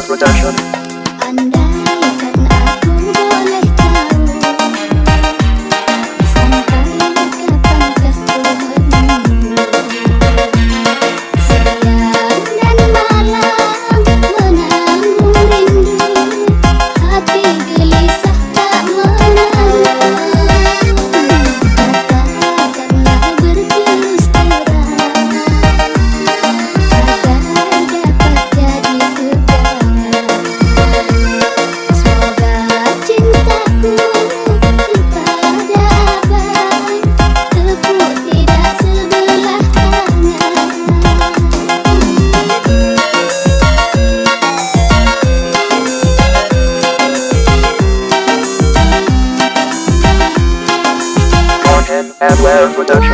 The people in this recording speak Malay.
Production. Andaikan aku boleh tahu sampai kapankah ku menunggu. Siang dan malam menanggung rindu, hati gelisah tak menentu. Katakanlah berterus terang agar dapat jadi pegangan. Semoga cintaku kepada abang tepuk tidak sebelah tangan. Content and Wear Production.